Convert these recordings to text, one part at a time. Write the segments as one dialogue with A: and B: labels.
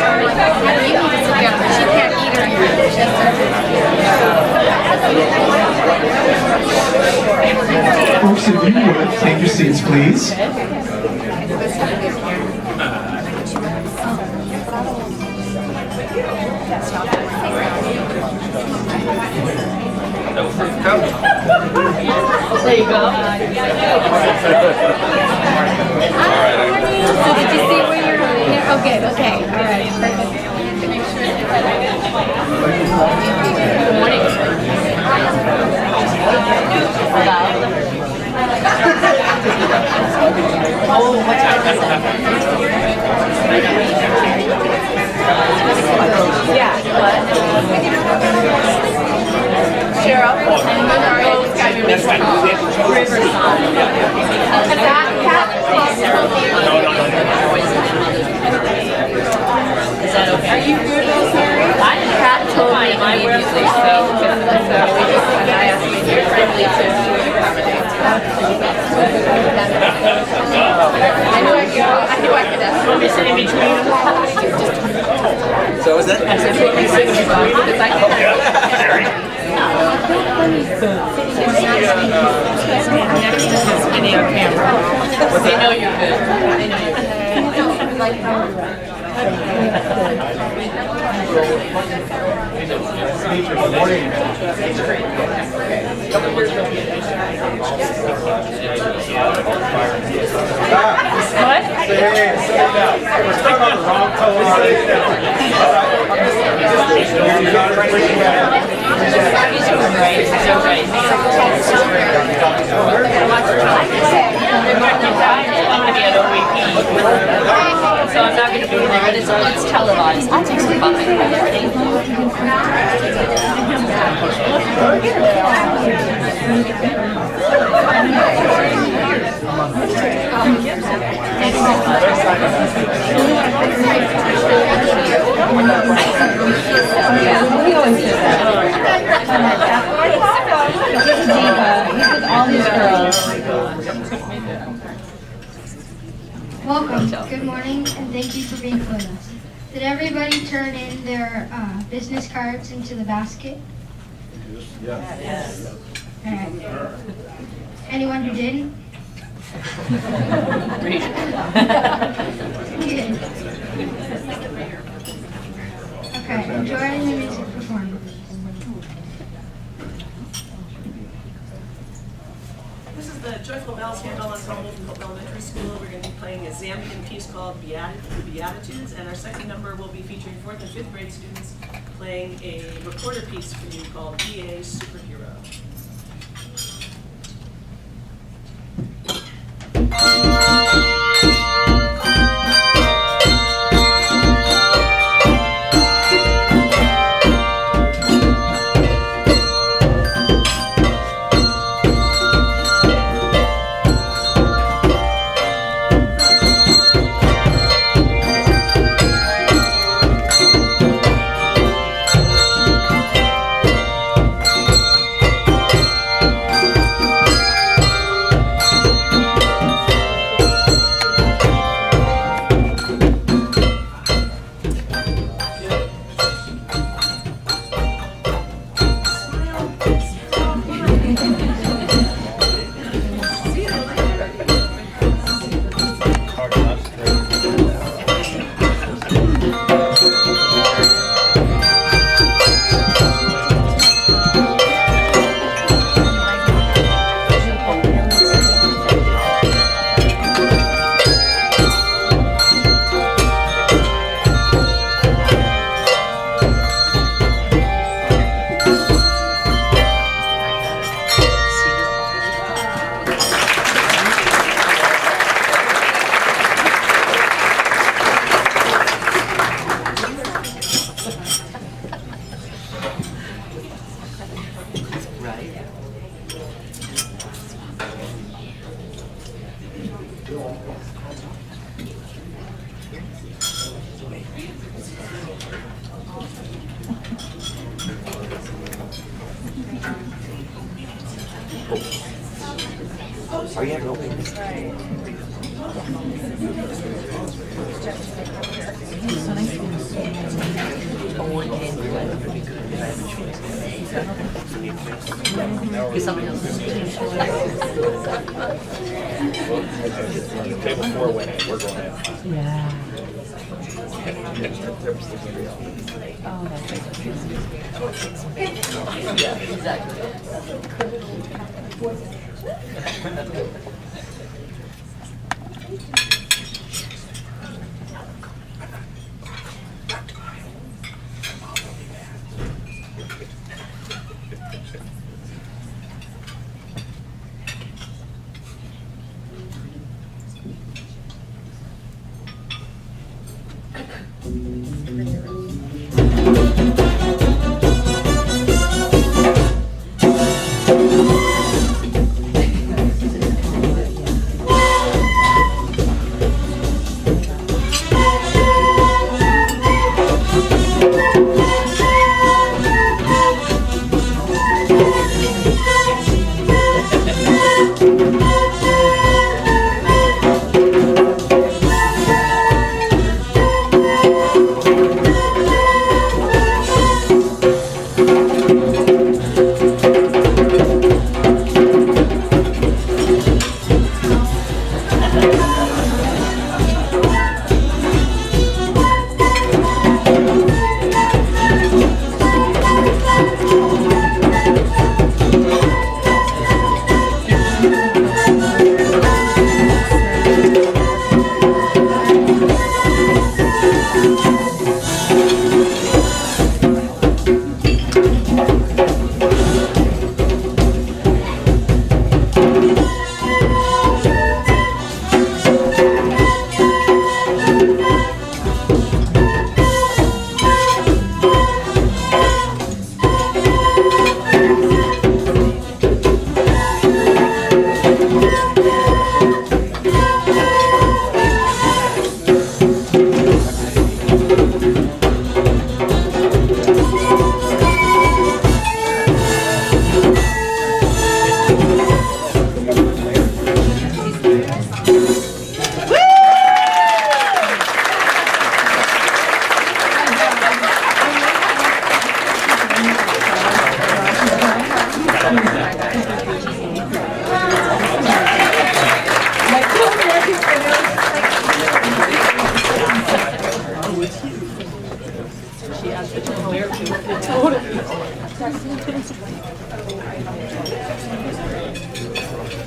A: She can't eat her
B: Folks, if you would, take your seats, please.
A: There you go. So did you see where you're yeah, okay, okay. All right, perfect. Good morning. Oh, what time is it? Yeah, what? Cheryl? That's right. Riverside. Is that okay? Are you good, Rosemary? Kat told me immediately, so we just, I asked you if you're friendly to accommodate. I knew I could ask. Want me to sit in between them?
C: So is that?
A: I said, put me 60 bucks because I can. Next to this video camera. They know you're good. They know you're good. What? So I'm not going to be there, but it's televised. That's actually fine.
D: We always do that. He's a diva. He's with all these girls.
E: Welcome, good morning, and thank you for being with us. Did everybody turn in their business cards into the basket?
C: Yes.
E: All right. Anyone who didn't? Good. Okay, enjoy the music performance.
F: This is the Joyful Bells Handel Ensemble from Hope Elementary School. We're going to be playing a Zambian piece called The Beatitudes, and our second number will be featuring 4th and 5th grade students playing a recorder piece for you called BA Superhero.
C: Are you having open?
D: So nice.
A: Because somebody else is
G: Table 4 winning, we're going in.
A: Yeah.
D: Oh, that's
A: Yeah, exactly.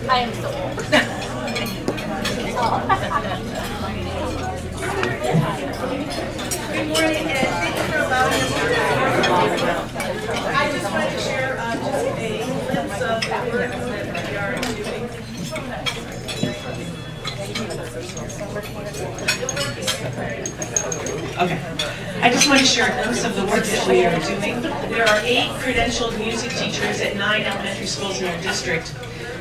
A: I am so old.
F: Good morning, and thank you for allowing us to I just wanted to share just a glimpse of the work that we are doing. Okay. I just want to share a glimpse of the work that we are doing. There are 8 credentialed music teachers at 9 elementary schools in our district.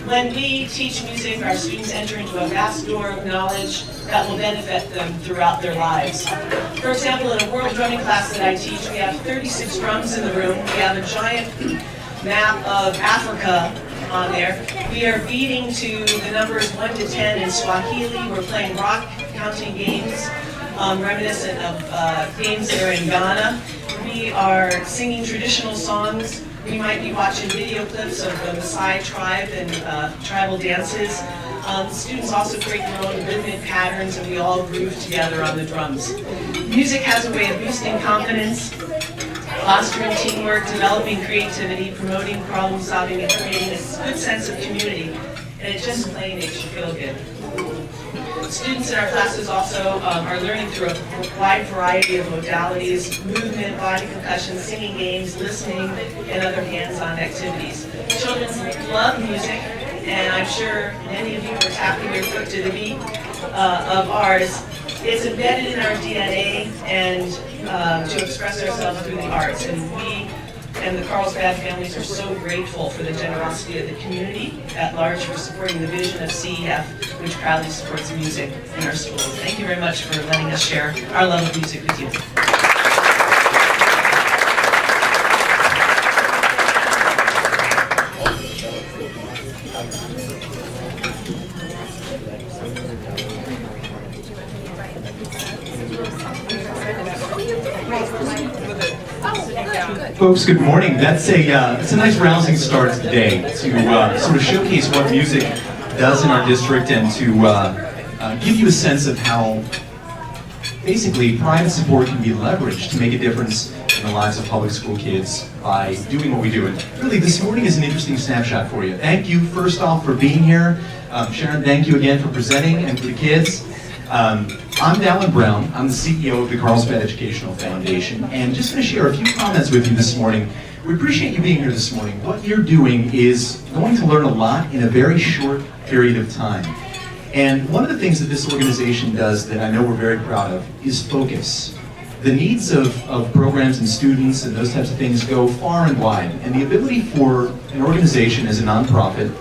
F: When we teach music, our students enter into a vast door of knowledge that will benefit them throughout their lives. For example, in a world drumming class that I teach, we have 36 drums in the room. We have a giant map of Africa on there. We are beating to the numbers 1 to 10 in Swahili. We're playing rock counting games, reminiscent of games that are in Ghana. We are singing traditional songs. We might be watching video clips of the Maasai tribe and tribal dances. Students also create their own rhythmic patterns, and we all groove together on the drums. Music has a way of boosting confidence, fostering teamwork, developing creativity, promoting problem solving, and creating a good sense of community. And it just plain makes you feel good. Students in our classes also are learning through a wide variety of modalities: movement, body concussion, singing games, listening, and other hands-on activities. Children love music, and I'm sure many of you are tapping your foot to the beat of ours. It's embedded in our DNA and to express ourselves through the arts. And we and the Carlsbad families are so grateful for the generosity of the community at large for supporting the vision of CEF, which proudly supports music in our schools. Thank you very much for letting us share our love of music with you.
B: Folks, good morning. That's a nice rousing start to the day to sort of showcase what music does in our district and to give you a sense of how basically private support can be leveraged to make a difference in the lives of public school kids by doing what we do. And really, this morning is an interesting snapshot for you. Thank you, first off, for being here. Sharon, thank you again for presenting and for the kids. I'm Dallin Brown. I'm the CEO of the Carlsbad Educational Foundation, and just going to share a few comments with you this morning. We appreciate you being here this morning. What you're doing is going to learn a lot in a very short period of time. And one of the things that this organization does that I know we're very proud of is focus. The needs of programs and students and those types of things go far and wide, and the ability for an organization as a nonprofit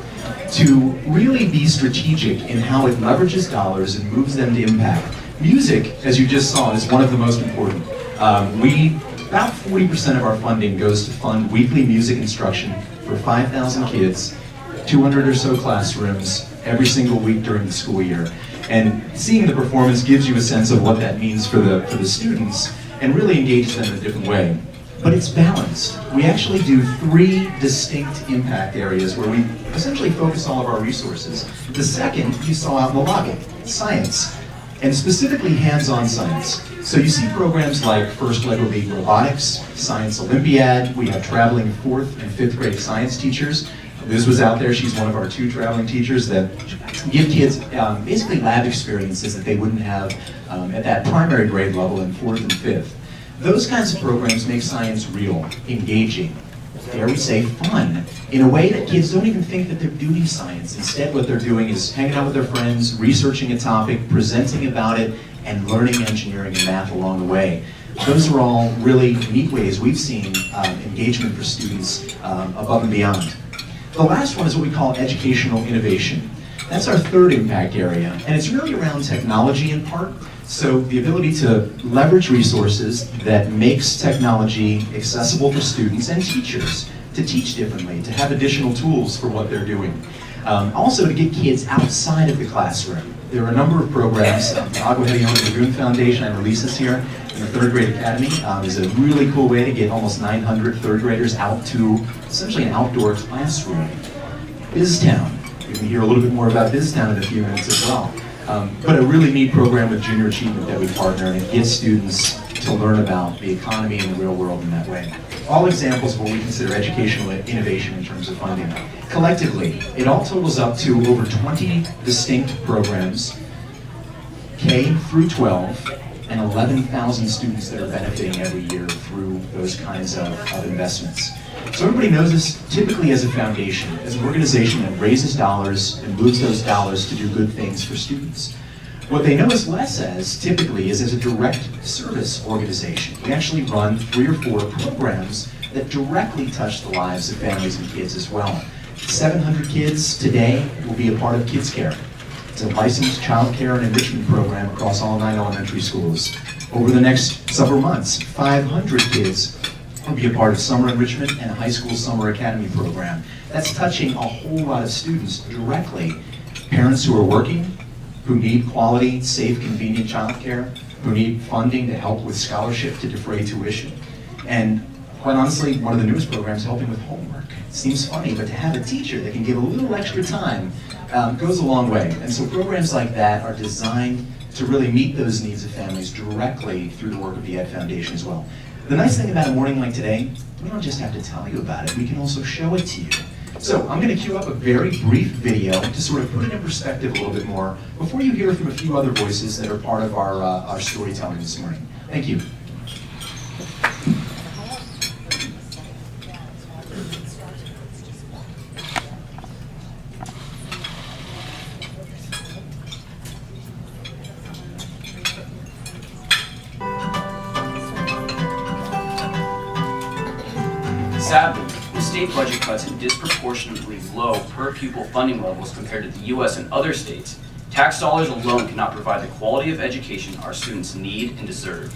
B: to really be strategic in how it leverages dollars and moves them to impact. Music, as you just saw, is one of the most important. About 40% of our funding goes to fund weekly music instruction for 5,000 kids, 200 or so classrooms, every single week during the school year. And seeing the performance gives you a sense of what that means for the students and really engages them in a different way. But it's balanced. We actually do 3 distinct impact areas where we essentially focus all of our resources. The second you saw out in the lobby, science, and specifically hands-on science. So you see programs like First Lego League Robotics, Science Olympiad. We have traveling 4th and 5th grade science teachers. Liz was out there. She's one of our 2 traveling teachers that give kids basically lab experiences that they wouldn't have at that primary grade level in 4th and 5th. Those kinds of programs make science real, engaging, dare we say fun, in a way that kids don't even think that they're doing science. Instead, what they're doing is hanging out with their friends, researching a topic, presenting about it, and learning engineering and math along the way. Those are all really neat ways we've seen engagement for students above and beyond. The last one is what we call educational innovation. That's our 3rd impact area, and it's really around technology in part. So the ability to leverage resources that makes technology accessible for students and teachers to teach differently, to have additional tools for what they're doing. Also to get kids outside of the classroom. There are a number of programs. Agua Hedionda Lagoon Foundation, I release this here in the 3rd grade academy, is a really cool way to get almost 900 3rd graders out to essentially an outdoor classroom. BizTown. You can hear a little bit more about BizTown in a few minutes as well. But a really neat program with Junior Achievement that we partner and it gets students to learn about the economy and the real world in that way. All examples of what we consider educational innovation in terms of funding. Collectively, it all totals up to over 20 distinct programs, K through 12, and 11,000 students that are benefiting every year through those kinds of investments. So everybody knows us typically as a foundation, as an organization that raises dollars and moves those dollars to do good things for students. What they know us less as, typically, is as a direct service organization. We actually run 3 or 4 programs that directly touch the lives of families and kids as well. 700 kids today will be a part of Kids Care. It's a licensed child care and enrichment program across all 9 elementary schools. Over the next several months, 500 kids will be a part of summer enrichment and a high school summer academy program. That's touching a whole lot of students directly. Parents who are working, who need quality, safe, convenient childcare, who need funding to help with scholarship to defray tuition. And quite honestly, one of the newest programs helping with homework. It seems funny, but to have a teacher that can give a little extra time goes a long way. And so programs like that are designed to really meet those needs of families directly through the work of the Ed Foundation as well. The nice thing about a morning like today, we don't just have to tell you about it, we can also show it to you. So I'm going to cue up a very brief video to sort of put it in perspective a little bit more before you hear from a few other voices that are part of our storytelling this morning. Thank you.
G: Sadly, the state budget cuts and disproportionately low per-pupil funding levels compared to the U.S. and other states, tax dollars alone cannot provide the quality of education our students need and deserve.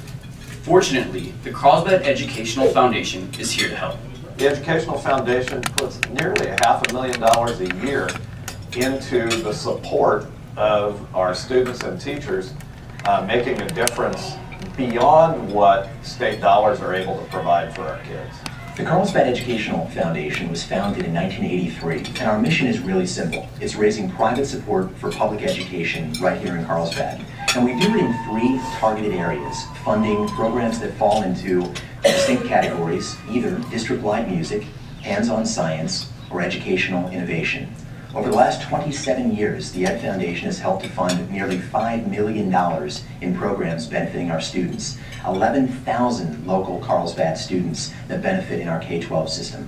G: Fortunately, the Carlsbad Educational Foundation is here to help.
H: The Educational Foundation puts nearly $500,000 a year into the support of our students and teachers, making a difference beyond what state dollars are able to provide for our kids.
I: The Carlsbad Educational Foundation was founded in 1983, and our mission is really simple. It's raising private support for public education right here in Carlsbad. And we do it in 3 targeted areas, funding programs that fall into distinct categories, either district-wide music, hands-on science, or educational innovation. Over the last 27 years, the Ed Foundation has helped to fund nearly $5 million in programs benefiting our students, 11,000 local Carlsbad students that benefit in our K-12 system.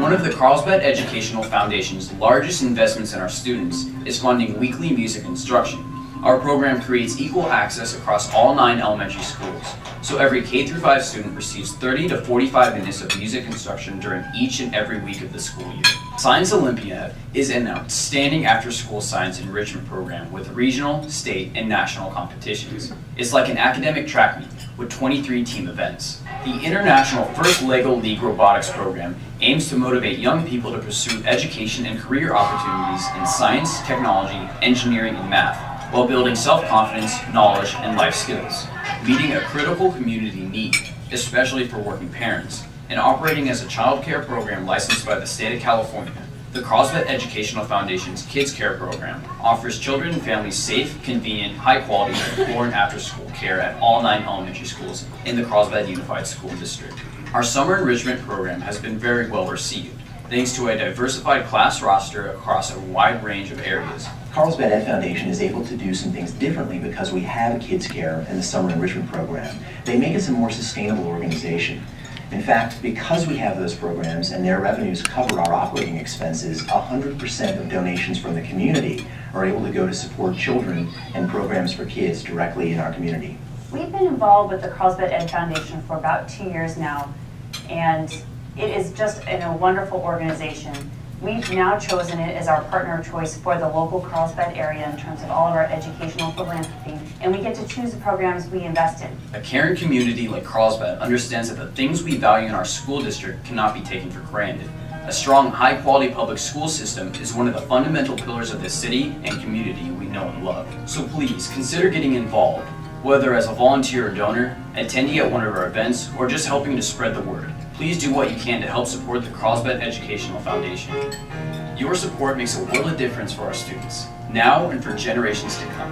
G: One of the Carlsbad Educational Foundation's largest investments in our students is funding weekly music instruction. Our program creates equal access across all 9 elementary schools, so every K-5 student receives 30 to 45 minutes of music instruction during each and every week of the school year. Science Olympiad is an outstanding after-school science enrichment program with regional, state, and national competitions. It's like an academic track meet with 23 team events. The International First Lego League Robotics program aims to motivate young people to pursue education and career opportunities in science, technology, engineering, and math, while building self-confidence, knowledge, and life skills, meeting a critical community need, especially for working parents, and operating as a child care program licensed by the state of California. The Carlsbad Educational Foundation's Kids Care program offers children and families safe, convenient, high-quality before and after-school care at all 9 elementary schools in the Carlsbad Unified School District. Our summer enrichment program has been very well received, thanks to a diversified class roster across a wide range of areas.
I: Carlsbad Ed Foundation is able to do some things differently because we have Kids Care and the Summer Enrichment Program. They make us a more sustainable organization. In fact, because we have those programs and their revenues cover our operating expenses, 100% of donations from the community are able to go to support children and programs for kids directly in our community.
D: We've been involved with the Carlsbad Ed Foundation for about 2 years now, and it is just a wonderful organization. We've now chosen it as our partner of choice for the local Carlsbad area in terms of all of our educational philanthropy, and we get to choose the programs we invest in.
G: A caring community like Carlsbad understands that the things we value in our school district cannot be taken for granted. A strong, high-quality public school system is one of the fundamental pillars of this city and community we know and love. So please, consider getting involved, whether as a volunteer or donor, attending at one of our events, or just helping to spread the word. Please do what you can to help support the Carlsbad Educational Foundation. Your support makes a world of difference for our students, now and for generations to come.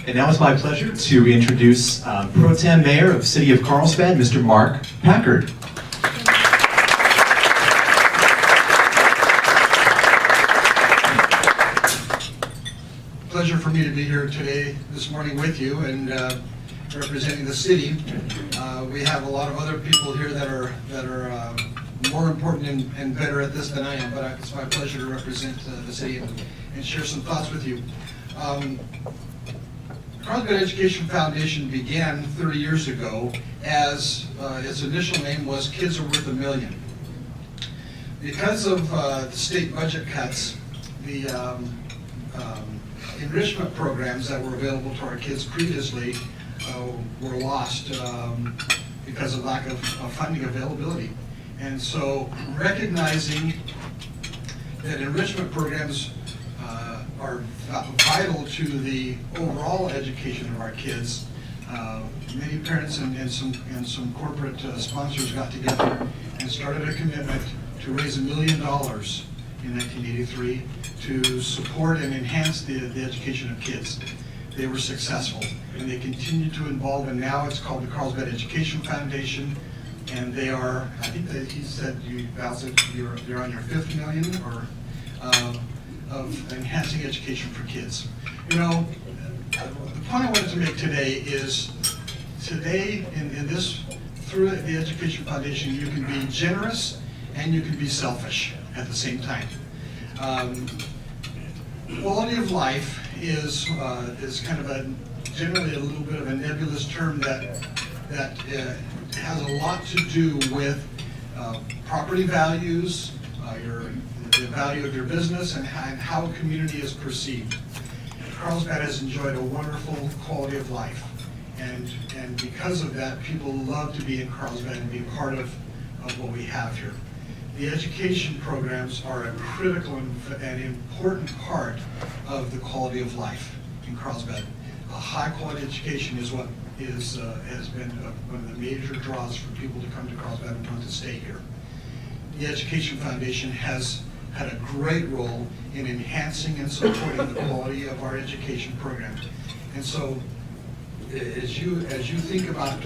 B: And now it's my pleasure to introduce Pro Tem Mayor of City of Carlsbad, Mr. Mark Packard.
J: Pleasure for me to be here today, this morning with you and representing the city. We have a lot of other people here that are more important and better at this than I am, but it's my pleasure to represent the city and share some thoughts with you. Carlsbad Education Foundation began 30 years ago as its initial name was Kids Are Worth a Million. Because of the state budget cuts, the enrichment programs that were available to our kids previously were lost because of lack of funding availability. And so recognizing that enrichment programs are vital to the overall education of our kids, many parents and some corporate sponsors got together and started a commitment to raise $1 million in 1983 to support and enhance the education of kids. They were successful, and they continue to involve, and now it's called the Carlsbad Education Foundation, and they are, I think that he said, you're on your 5th million, or of enhancing education for kids. You know, the point I wanted to make today is, today in this, through the Education Foundation, you can be generous and you can be selfish at the same time. Quality of life is kind of generally a little bit of a nebulous term that has a lot to do with property values, the value of your business, and how a community is perceived. Carlsbad has enjoyed a wonderful quality of life. And because of that, people love to be in Carlsbad and be part of what we have here. The education programs are a critical and important part of the quality of life in Carlsbad. A high-quality education is what has been one of the major draws for people to come to Carlsbad and want to stay here. The Education Foundation has had a great role in enhancing and supporting the quality of our education programs. And so, as you think about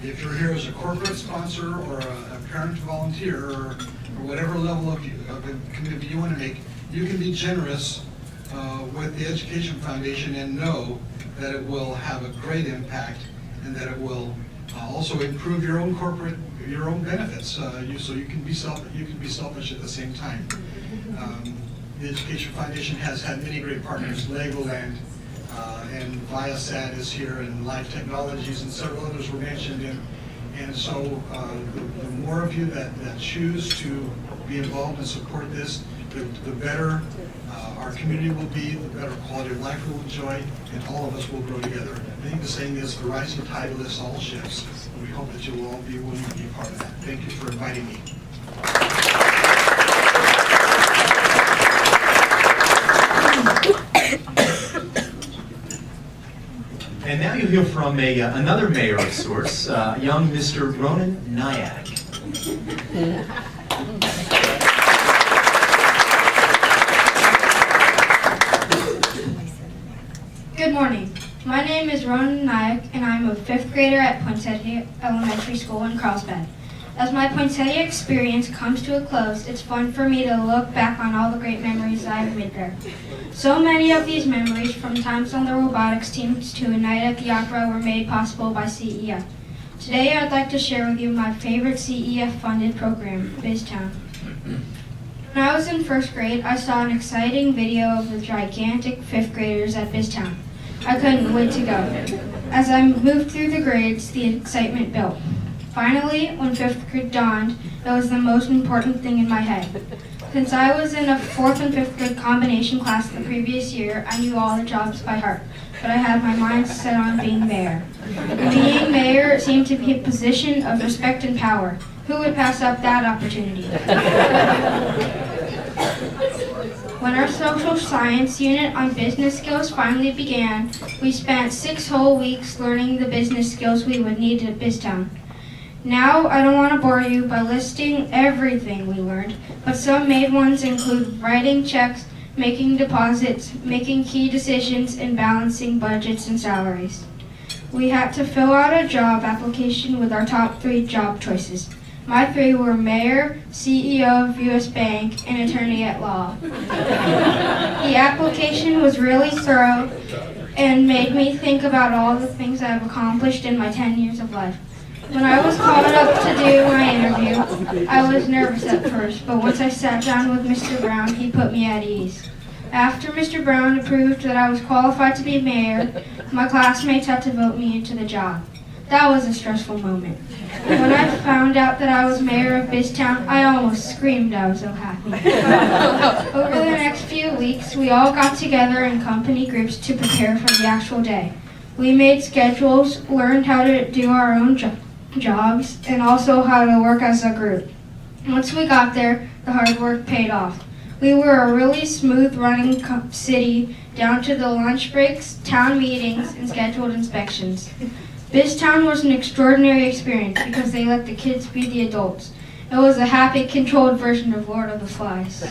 J: if you're here as a corporate sponsor or a parent volunteer or whatever level of commitment you want to make, you can be generous with the Education Foundation and know that it will have a great impact and that it will also improve your own benefits. So you can be selfish at the same time. The Education Foundation has had many great partners, Legoland, and Viasat is here, and Life Technologies, and several others were mentioned. And so the more of you that choose to be involved and support this, the better our community will be, the better quality of life we'll enjoy, and all of us will grow together. I think the saying is, the rising tide lifts all ships. We hope that you will all be willing to be part of that. Thank you for inviting me.
B: And now you'll hear from another mayor of sorts, young Mr. Ronan Nyack.
E: Good morning. My name is Ronan Nyack, and I'm a 5th grader at Poinsettia Elementary School in Carlsbad. As my Poinsettia experience comes to a close, it's fun for me to look back on all the great memories I've made there. So many of these memories, from times on the robotics teams to a night at the opera, were made possible by CEF. Today I'd like to share with you my favorite CEF-funded program, BizTown. When I was in 1st grade, I saw an exciting video of the gigantic 5th graders at BizTown. I couldn't wait to go. As I moved through the grades, the excitement built. Finally, when 5th grade dawned, it was the most important thing in my head. Since I was in a 4th and 5th grade combination class the previous year, I knew all the jobs by heart, but I had my mind set on being mayor. Being mayor seemed to be a position of respect and power. Who would pass up that opportunity? When our social science unit on business skills finally began, we spent 6 whole weeks learning the business skills we would need at BizTown. Now, I don't want to bore you by listing everything we learned, but some main ones include writing checks, making deposits, making key decisions, and balancing budgets and salaries. We had to fill out a job application with our top 3 job choices. My 3 were mayor, CEO of U.S. Bank, and attorney at law. The application was really thorough and made me think about all the things I've accomplished in my 10 years of life. When I was called up to do my interview, I was nervous at first, but once I sat down with Mr. Brown, he put me at ease. After Mr. Brown approved that I was qualified to be mayor, my classmates had to vote me into the job. That was a stressful moment. When I found out that I was mayor of BizTown, I almost screamed. I was so happy. Over the next few weeks, we all got together in company groups to prepare for the actual day. We made schedules, learned how to do our own jobs, and also how to work as a group. Once we got there, the hard work paid off. We were a really smooth running city, down to the lunch breaks, town meetings, and scheduled inspections. BizTown was an extraordinary experience because they let the kids be the adults. It was a happy, controlled version of Lord of the Flies.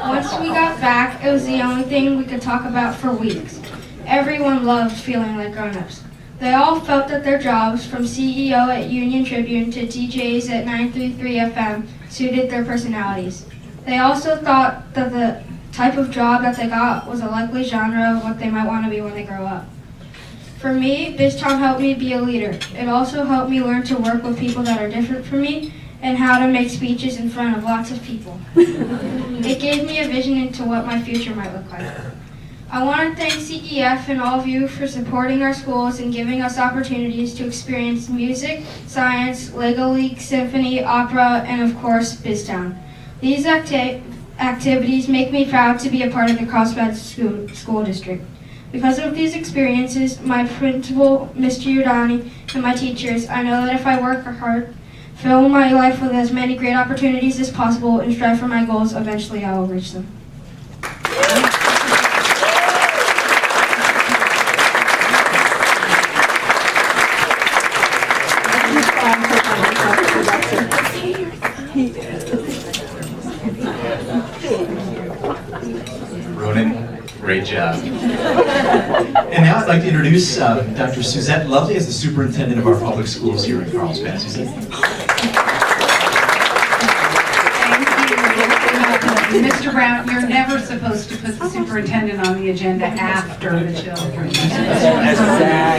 E: Once we got back, it was the only thing we could talk about for weeks. Everyone loved feeling like grown-ups. They all felt that their jobs, from CEO at Union Tribune to DJs at 933 FM, suited their personalities. They also thought that the type of job that they got was a likely genre of what they might want to be when they grow up. For me, BizTown helped me be a leader. It also helped me learn to work with people that are different from me and how to make speeches in front of lots of people. It gave me a vision into what my future might look like. I want to thank CEF and all of you for supporting our schools and giving us opportunities to experience music, science, Lego League, symphony, opera, and of course, BizTown. These activities make me proud to be a part of the Carlsbad School District. Because of these experiences, my principal, Mr. Udani, and my teachers, I know that if I work hard, fill my life with as many great opportunities as possible, and strive for my goals, eventually I will reach them.
B: Ronan, great job. And now I'd like to introduce Dr. Suzette Lovely as the superintendent of our public schools here in Carlsbad. Suzette.
K: Mr. Brown, you're never supposed to put the superintendent on the agenda after the children.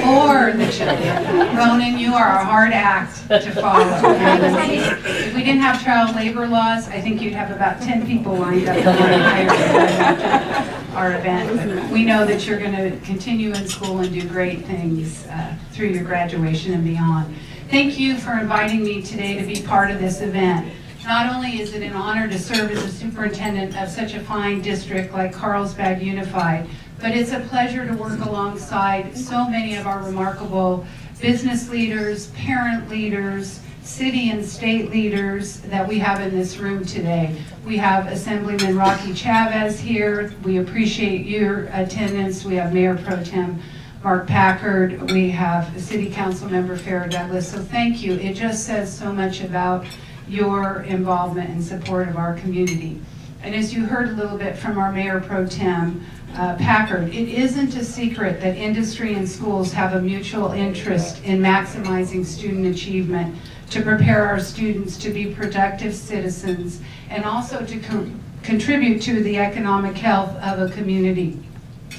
K: Or the children. Ronan, you are a hard act to follow. If we didn't have child labor laws, I think you'd have about 10 people lined up to hire after our event. We know that you're going to continue in school and do great things through your graduation and beyond. Thank you for inviting me today to be part of this event. Not only is it an honor to serve as a superintendent of such a fine district like Carlsbad Unified, but it's a pleasure to work alongside so many of our remarkable business leaders, parent leaders, city and state leaders that we have in this room today. We have Assemblyman Rocky Chavez here. We appreciate your attendance. We have Mayor Pro Tem Mark Packard. We have City Council Member Farrah Douglas. So thank you. It just says so much about your involvement and support of our community. And as you heard a little bit from our Mayor Pro Tem Packard, it isn't a secret that industry and schools have a mutual interest in maximizing student achievement to prepare our students to be productive citizens and also to contribute to the economic health of a community.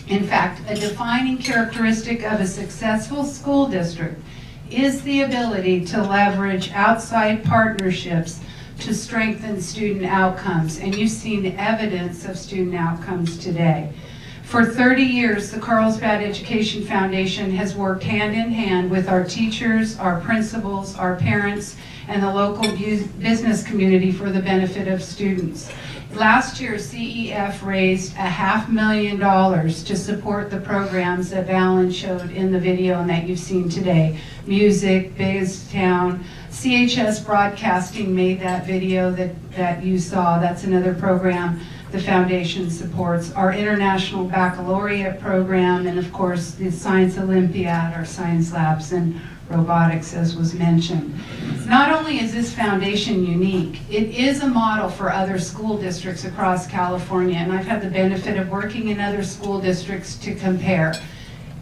K: In fact, a defining characteristic of a successful school district is the ability to leverage outside partnerships to strengthen student outcomes. And you've seen evidence of student outcomes today. For 30 years, the Carlsbad Education Foundation has worked hand in hand with our teachers, our principals, our parents, and the local business community for the benefit of students. Last year, CEF raised $500,000 to support the programs that Valen showed in the video and that you've seen today. Music, BizTown, CHS Broadcasting made that video that you saw. That's another program the foundation supports. Our International Baccalaureate program, and of course the Science Olympiad, our science labs, and robotics, as was mentioned. Not only is this foundation unique, it is a model for other school districts across California, and I've had the benefit of working in other school districts to compare.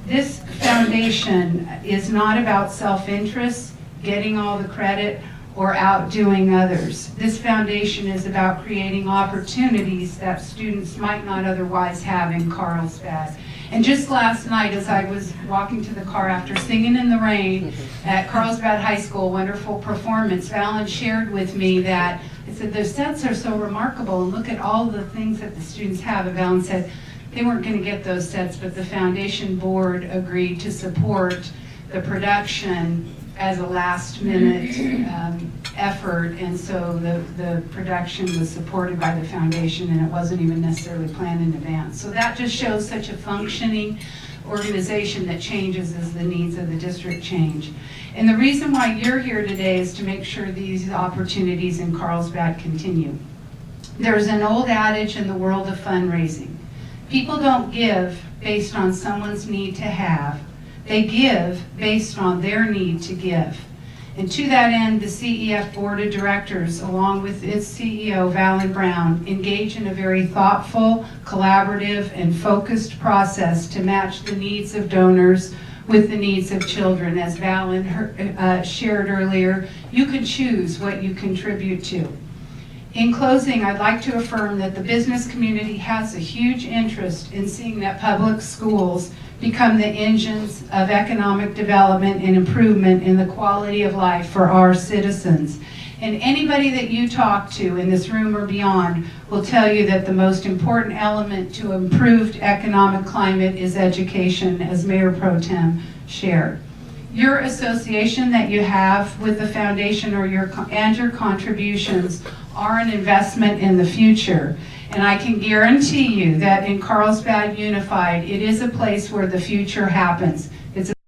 K: This foundation is not about self-interest, getting all the credit, or outdoing others. This foundation is about creating opportunities that students might not otherwise have in Carlsbad. And just last night, as I was walking to the car after singing in the rain at Carlsbad High School, wonderful performance, Valen shared with me that, I said, the sets are so remarkable, and look at all the things that the students have. And Valen said they weren't going to get those sets, but the foundation board agreed to support the production as a last-minute effort, and so the production was supported by the foundation, and it wasn't even necessarily planned in advance. So that just shows such a functioning organization that changes as the needs of the district change. And the reason why you're here today is to make sure these opportunities in Carlsbad continue. There's an old adage in the world of fundraising. People don't give based on someone's need to have. They give based on their need to give. And to that end, the CEF Board of Directors, along with its CEO, Valen Brown, engage in a very thoughtful, collaborative, and focused process to match the needs of donors with the needs of children. As Valen shared earlier, you can choose what you contribute to. In closing, I'd like to affirm that the business community has a huge interest in seeing that public schools become the engines of economic development and improvement in the quality of life for our citizens. And anybody that you talk to in this room or beyond will tell you that the most important element to improved economic climate is education, as Mayor Pro Tem shared. Your association that you have with the foundation or your contributions are an investment in the future. And I can guarantee you that in Carlsbad Unified, it is a place where the future happens. It's